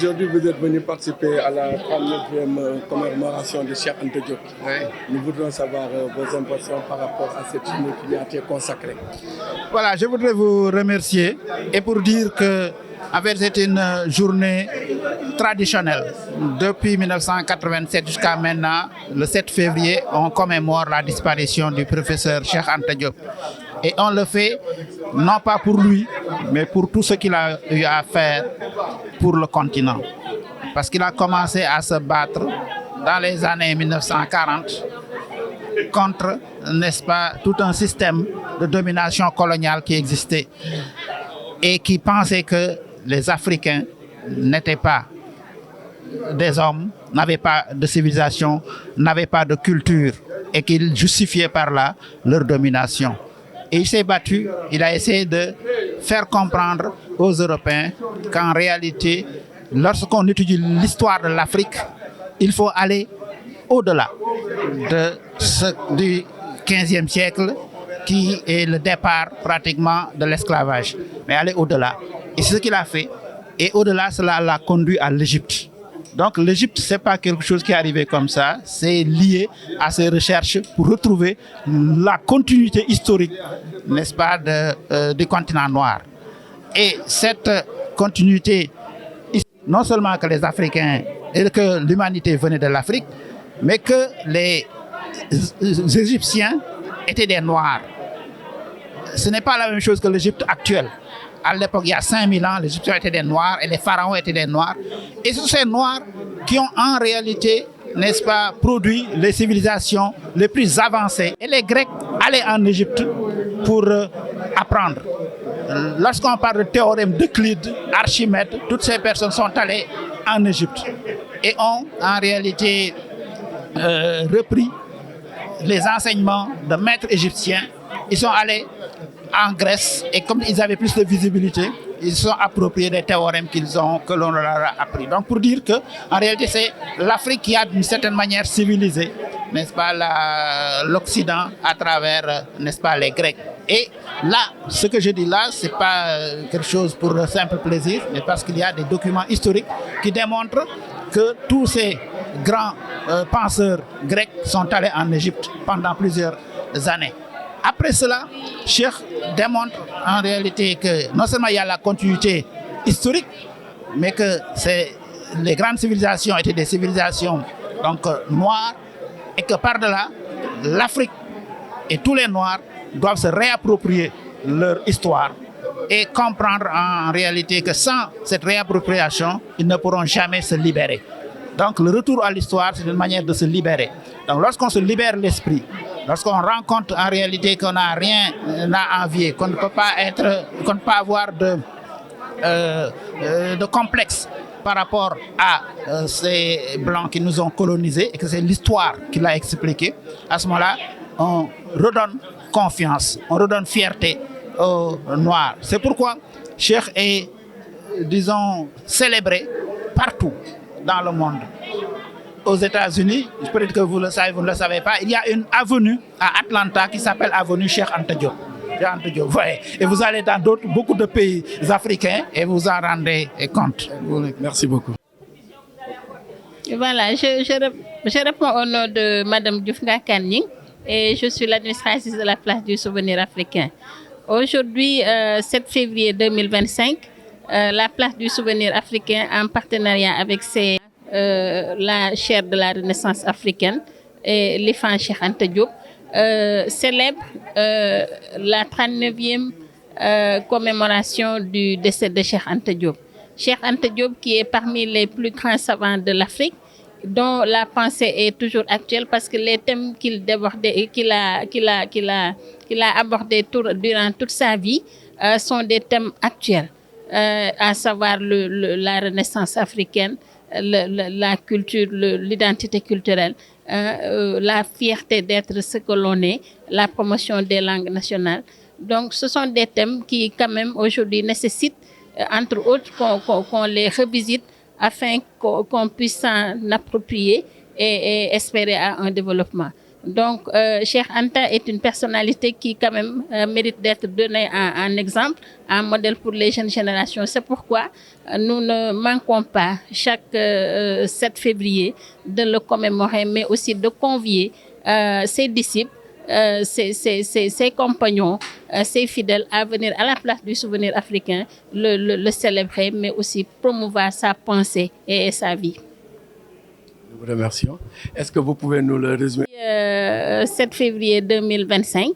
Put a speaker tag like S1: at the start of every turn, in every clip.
S1: Aujourd'hui, vous êtes venu participer à la 39e commémoration de Cheikh Anta Diop.
S2: Oui.
S1: Nous voudrions savoir vos impressions par rapport à cette journée qui lui a été consacrée.
S2: Voilà, je voudrais vous remercier et pour dire que en fait, c'est une journée traditionnelle. Depuis 1987 jusqu'à maintenant, le 7 février, on commémore la disparition du professeur Cheikh Anta Diop. Et on le fait non pas pour lui, mais pour tout ce qu'il a eu à faire pour le continent. Parce qu'il a commencé à se battre dans les années 1940 contre, n'est-ce pas, tout un système de domination coloniale qui existait et qui pensait que les Africains n'étaient pas des hommes, n'avaient pas de civilisation, n'avaient pas de culture et qu'ils justifiaient par là leur domination. Et il s'est battu, il a essayé de faire comprendre aux Européens qu'en réalité, lorsqu'on étudie l'histoire de l'Afrique, il faut aller au-delà du XVe siècle qui est le départ pratiquement de l'esclavage, mais aller au-delà. Et c'est ce qu'il a fait. Et au-delà, cela l'a conduit à l'Égypte. Donc l'Égypte, ce n'est pas quelque chose qui est arrivé comme ça, c'est lié à ses recherches pour retrouver la continuité historique, n'est-ce pas, du continent noir. Et cette continuité, non seulement que les Africains et que l'humanité venait de l'Afrique, mais que les Égyptiens étaient des Noirs. Ce n'est pas la même chose que l'Égypte actuelle. À l'époque, il y a 5000 ans, les Égyptiens étaient des Noirs et les pharaons étaient des Noirs. Et ce sont ces Noirs qui ont en réalité, n'est-ce pas, produit les civilisations les plus avancées. Et les Grecs allaient en Égypte pour apprendre. Lorsqu'on parle de théorème d'Euclide, Archimède, toutes ces personnes sont allées en Égypte et ont en réalité repris les enseignements de maîtres égyptiens. Ils sont allés en Grèce et comme ils avaient plus de visibilité, ils se sont appropriés des théorèmes que l'on leur a appris. Donc pour dire que en réalité c'est l'Afrique qui a d'une certaine manière civilisé, n'est-ce pas, l'Occident à travers, n'est-ce pas, les Grecs. Et là, ce que je dis là, c'est pas quelque chose pour le simple plaisir, mais parce qu'il y a des documents historiques qui démontrent que tous ces grands penseurs grecs sont allés en Égypte pendant plusieurs années. Après cela, Cheikh démontre en réalité que non seulement il y a la continuité historique, mais que les grandes civilisations étaient des civilisations donc, noires et que par-delà, l'Afrique et tous les Noirs doivent se réapproprier leur histoire et comprendre en réalité que sans cette réappropriation, ils ne pourront jamais se libérer. Donc le retour à l'histoire, c'est une manière de se libérer. Donc lorsqu'on se libère l'esprit, lorsqu'on rencontre en réalité qu'on n'a rien à envier, qu'on ne peut pas avoir de complexe par rapport à ces Blancs qui nous ont colonisés et que c'est l'histoire qui l'a expliqué, à ce moment-là, on redonne confiance, on redonne fierté aux Noirs. C'est pourquoi Cheikh est, disons, célébré partout dans le monde. Aux États-Unis, peut-être que vous le savez, vous ne le savez pas, il y a une avenue à Atlanta qui s'appelle avenue Cheikh Anta Diop. Ouais. Et vous allez dans beaucoup de pays africains et vous en rendez compte.
S1: Merci beaucoup.
S3: Voilà, je réponds au nom de Mme Dioufnga Kanning et je suis l'administratrice de la place du souvenir africain. Aujourd'hui, 7 février 2025, la place du souvenir africain en partenariat avec la chaire de la Renaissance africaine et l'IFAN Cheikh Anta Diop célèbre la 39e commémoration du décès de Cheikh Anta Diop. Cheikh Anta Diop qui est parmi les plus grands savants de l'Afrique, dont la pensée est toujours actuelle parce que les thèmes qu'il a abordés durant toute sa vie sont des thèmes actuels, à savoir la Renaissance africaine, la culture, l'identité culturelle, la fierté d'être ce que l'on est, la promotion des langues nationales. Donc ce sont des thèmes qui quand même aujourd'hui nécessitent, entre autres, qu'on les revisite afin qu'on puisse s'en approprier et espérer à un développement. Donc, Cheikh Anta est une personnalité qui, quand même, mérite d'être donnée en exemple, en modèle pour les jeunes générations. C'est pourquoi nous ne manquons pas, chaque 7 février, de le commémorer, mais aussi de convier ses disciples, ses compagnons, ses fidèles à venir à la place du souvenir africain, le célébrer, mais aussi promouvoir sa pensée et sa vie.
S1: Nous vous remercions. Est-ce que vous pouvez nous le résumer?
S3: 7 février 2025,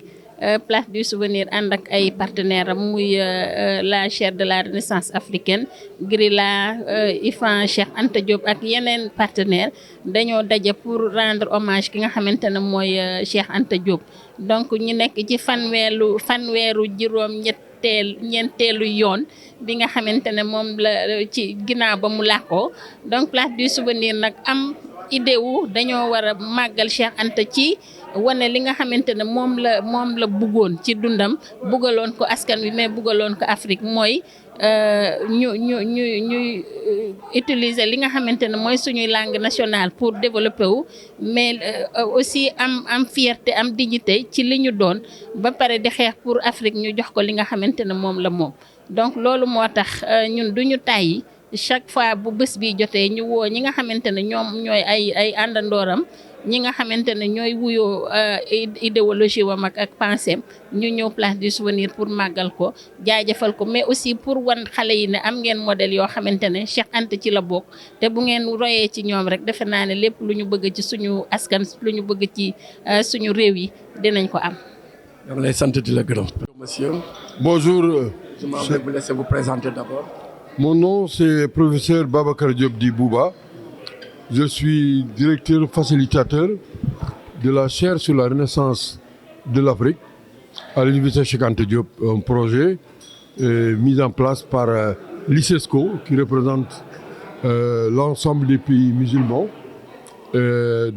S3: place du souvenir ànd ak ay partenaires muy la chaire de la Renaissance africaine, Grilla, IFAN, Cheikh Anta Diop ak yeneen partenaires dañoo daje pour rendre hommage ki nga xamante ne mooy Cheikh Anta Diop. Donc ñu nekk ci fanweeru juróom ñeenteelu yoon bi nga xamante ne moom la ci ginnaaw ba mu làkkoo. Donc place du souvenir nag am idée wu dañoo war a màggal Cheikh Anta ci wane li nga xamante ne moom la bëggoon ci dundam, bëggaloon ko askan wi mais bëggaloon ko Afrique, mooy ñuy utiliser li nga xamante ne mooy suñuy langue nationale pour développer wu, mais aussi am fierté, am dignité ci li ñu doon, ba pare di xeex pour Afrique ñu jox ko li nga xamante ne moom la moom. Donc loolu moo tax ñun duñu tàyyi chaque fois bu bés bi jotee ñu woo ñi nga xamante ne ñoom ñooy ay àndandooram, ñi nga xamante ne ñooy wuyoo idéologie wam ak pensée ñu ñëw place du souvenir pour màggal ko, jaajëfal ko, mais aussi pour wan xale yi ne am ngeen modèle yoo xamante ne Cheikh Anta ci la bokk, te bu ngeen royee ci ñoom rek defe naa ne lépp lu ñu bëgg ci suñu askan, lu ñu bëgg ci suñu réew yi dinañ ko am.
S1: Donc lay sant di la gërëm. Monsieur.
S4: Bonjour.
S1: Je vais vous laisser vous présenter d'abord.
S4: Mon nom c'est professeur Babacar Diop Di Bouba. Je suis directeur facilitateur de la chaire sur la Renaissance de l'Afrique à l'Université Cheikh Anta Diop, un projet mis en place par l'ICESCO qui représente l'ensemble des pays musulmans, et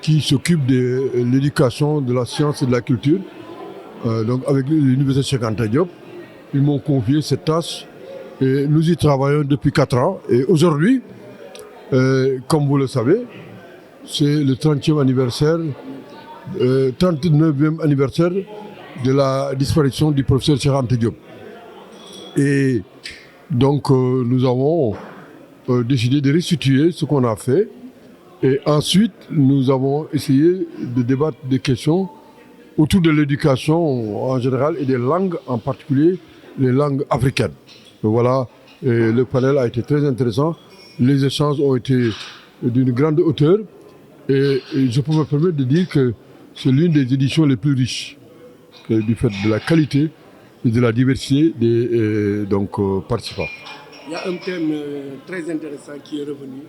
S4: qui s'occupe de l'éducation, de la science et de la culture. Donc avec l'Université Cheikh Anta Diop, ils m'ont confié cette tâche et nous y travaillons depuis 4 ans. Et aujourd'hui, comme vous le savez, c'est le 30e anniversaire, 39e anniversaire de la disparition du professeur Cheikh Anta Diop. Et donc nous avons décidé de restituer ce qu'on a fait. Et ensuite, nous avons essayé de débattre des questions autour de l'éducation en général et des langues, en particulier les langues africaines. Et voilà, et le panel a été très intéressant. Les échanges ont été d'une grande hauteur et je peux me permettre de dire que c'est l'une des éditions les plus riches du fait de la qualité et de la diversité des participants.
S1: Il y a un thème très intéressant qui est revenu,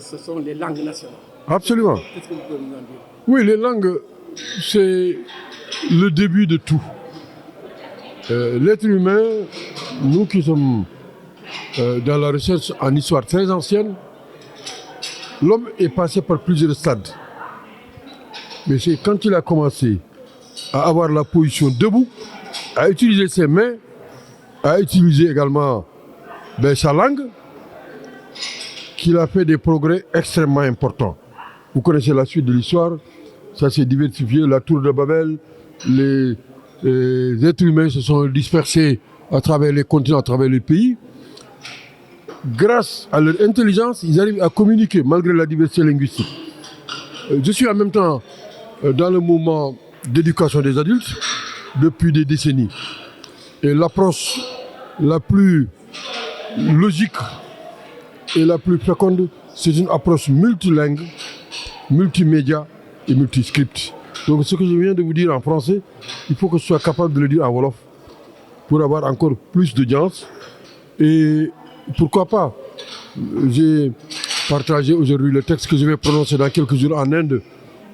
S1: ce sont les langues nationales.
S4: Absolument.
S1: Qu'est-ce que vous pouvez nous en dire?
S4: Oui, les langues, c'est le début de tout. L'être humain, nous qui sommes dans la recherche en histoire très ancienne, l'homme est passé par plusieurs stades. Mais c'est quand il a commencé à avoir la position debout, à utiliser ses mains, à utiliser également sa langue, qu'il a fait des progrès extrêmement importants. Vous connaissez la suite de l'histoire, ça s'est diversifié, la tour de Babel, les êtres humains se sont dispersés à travers les continents, à travers les pays. Grâce à leur intelligence, ils arrivent à communiquer malgré la diversité linguistique. Je suis en même temps dans le mouvement d'éducation des adultes depuis des décennies. Et l'approche la plus logique et la plus féconde, c'est une approche multilingue, multimédia et multiscript. Donc ce que je viens de vous dire en français, il faut que je sois capable de le dire en wolof pour avoir encore plus d'audience. Et pourquoi pas, j'ai partagé aujourd'hui le texte que je vais prononcer dans quelques jours en Inde,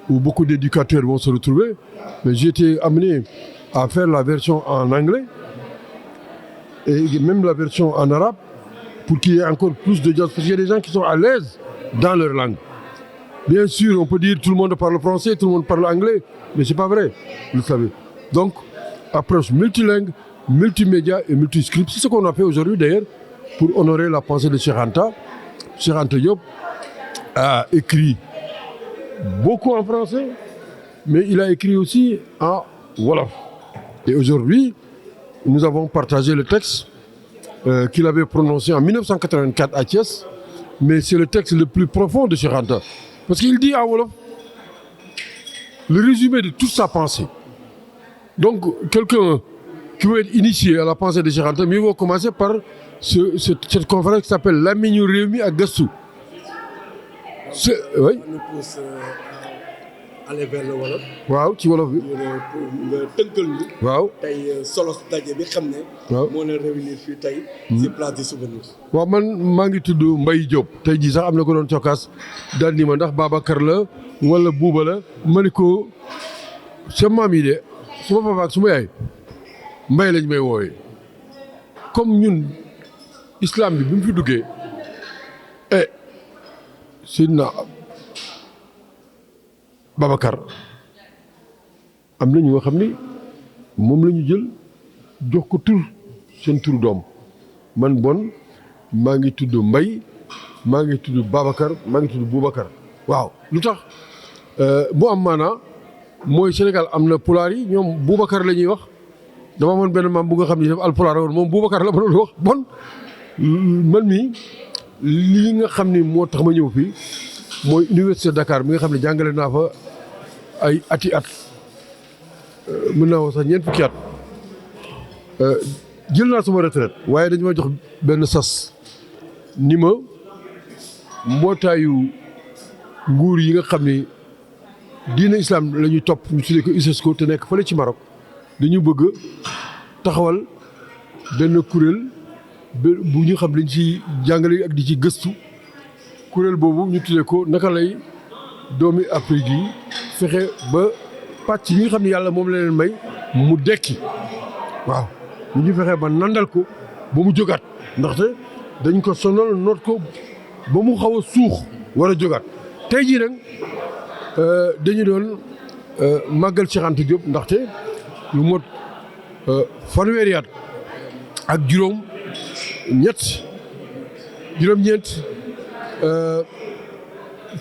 S4: où beaucoup d'éducateurs vont se retrouver. Mais j'ai été amené à faire la version en anglais et même la version en arabe pour qu'il y ait encore plus d'audience. Parce qu'il y a des gens qui sont à l'aise dans leur langue. Bien sûr, on peut dire tout le monde parle français, tout le monde parle anglais, mais ce n'est pas vrai, vous le savez. Donc, approche multilingue, multimédia et multiscript. C'est ce qu'on a fait aujourd'hui d'ailleurs pour honorer la pensée de Cheikh Anta. Cheikh Anta Diop a écrit beaucoup en français, mais il a écrit aussi en wolof. Et aujourd'hui, nous avons partagé le texte qu'il avait prononcé en 1984 à Thiès, mais c'est le texte le plus profond de Cheikh Anta. Parce qu'il dit en wolof le résumé de toute sa pensée. Donc, quelqu'un qui veut être initié à la pensée de Cheikh Anta, mieux vaut commencer par cette conférence qui s'appelle Lamiñu Réew mi ak Gëstu. Oui.
S1: On nous pousse à aller vers le wolof.
S4: waaw ci wolof bi.
S1: nga tënkal ñu.
S4: waaw
S1: tey solo daje bi xam ne.
S4: waaw
S1: moo leen réunir fii tey. ci place du souvenir.
S4: waaw man maa ngi tudd Mbaye Diop tey jii sax am na ko doon cokkaas daal ni ma ndax Babacar la wala Buuba la ma ne ko sa maam yi de suma papa ak suma yaay Mbaye lañ may woowee comme ñun islam bi mu fi duggee Seydina Babacar am na ñu nga xam ni moom la ñu jël jox ko tur seen turu doom man bon maa ngi tudd Mbaye maa ngi tudd Babacar maa ngi tudd Boubacar waaw lu tax mu am maanaa mooy Sénégal am na pulaar yi ñoom Boubacar la ñuy wax dama amoon benn maam bu nga xam ni def alpulaar woon moom Boubacar la ma doon wax bon man mi lii nga xam ni moo tax ma ñëw fii mooy université Dakar mi nga xam ne jàngale naa fa ay ati at mën naa wax sax ñeent fukki at jël naa sama retraite waaye dañu ma jox benn sas ni ma mbootaayu nguur yi nga xam ni diina islam la ñuy topp ñu tuddee ko UNESCO te nekk fële ci Maroc dañu bëgg taxawal benn kuréel bu ñu xam dañ ci jàngale ak di ci gëstu kuréel boobu ñu tuddee ko naka lay doomi Afrique yi fexe ba pàcc yi nga xam ne yàlla moom la leen may mu dekki waaw ñu fexe ba nandal ko ba mu jógaat ndaxte dañ ko sonal noot ko ba mu xaw a suux war a jógaat tey jii nag dañu doon màggal Cheikh Anta Diop ndaxte lu mot fanweeri at ak juróom-ñeent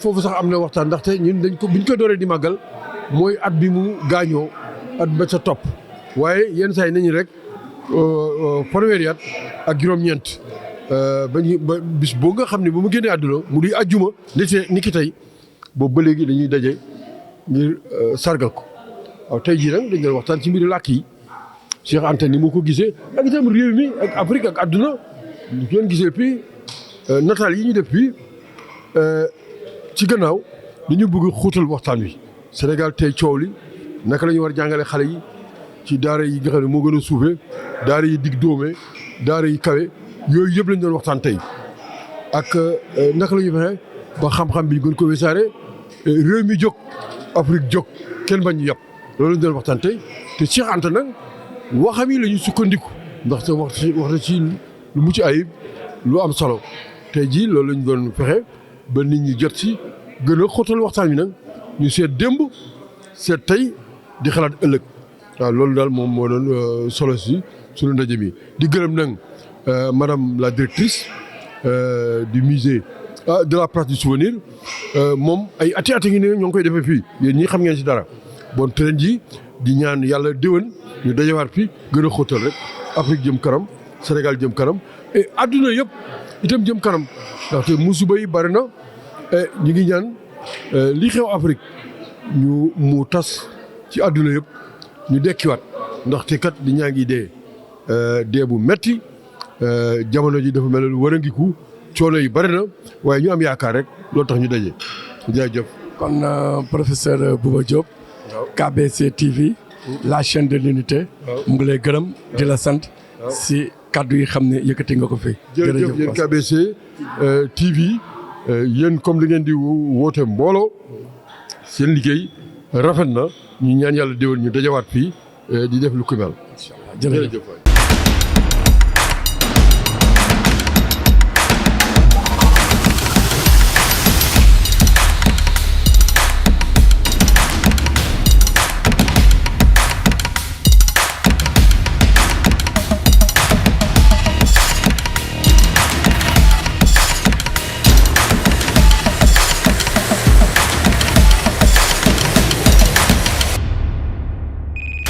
S4: foofu sax am na waxtaan ndaxte ñun dañ ko biñ ko dooree di màggal mooy at bi mu gaañoo at ba ca topp waaye yenn saa yi nañu rek fanweeri at ak juróom-ñeent ba bis boo nga xam ne ba mu génnee àdduna mu di àjjuma ni ki tey boobu ba léegi dañuy daje ngir sargal ko waaw tey jii nag dañ doon waxtaan ci mbiri làkk yi Cheikh Anta ni mu ko gisee ak itam réew mi ak Afrique ak àdduna ñu ngeen gisee fii nataal yi ñu def fii ci gannaaw dañu bëgg xóotal waxtaan wi Sénégal tey coow li naka la ñu war jàngale xale yi ci daara yi nga xam ne moo gën a suufee daara yi dig dóome daara yi kawe yooyu yëpp lañ doon waxtaan tey ak naka la ñu fexe ba xam-xam bi gën ko wesaare réew mi jóg Afrique jóg kenn bañ ñu yàpp loolu lañ doon waxtaan tey te Cheikh Anta nag waxam yi la ñu sukkandiku ndaxte wax na ci lu mucc ayib lu am solo tey jii loolu lañ doon fexe ba nit ñi jot si gën a xóotal waxtaan wi nag ñu seet démb seet tey di xalaat ëllëg waaw loolu daal moom moo doon solo si suñu ndaje mi di gërëm nag madame la directrice du musée de la place du souvenir moom ay ati ngi ne ñoo ngi koy defee fii yéen ñii xam ngeen si dara bon ren ji di ñaan yàlla déwén ñu dajawaat fii gën a xóotal rek Afrique jëm kanam Sénégal jëm kanam et adduna yëpp itam jëm kanam ndaxte musiba yi bari na ñu ngi ñaan li xew Afrique mu tas ci adduna yëpp ñu dekkiwaat ndaxte kat di ñaa ngi dee bu metti jamono ji dafa mel ne lu wërangiku coono yi bari na waaye ñu am yaakaar rek loolu tax ñu daje jaajëf.
S1: kon professeur Bouba Diop. KBC TV. la chaîne de l'unité. mu ngi lay gërëm di la sant. si kaddu yi xam ne yëkkati nga ko fi.
S4: jërëjëf yéen KBC TV yéen comme li ngeen di woote mbooloo seen liggéey rafet na ñu ñaan yàlla déwén ñu dajawaat fii di def lu ko mel.
S1: jërëjëf.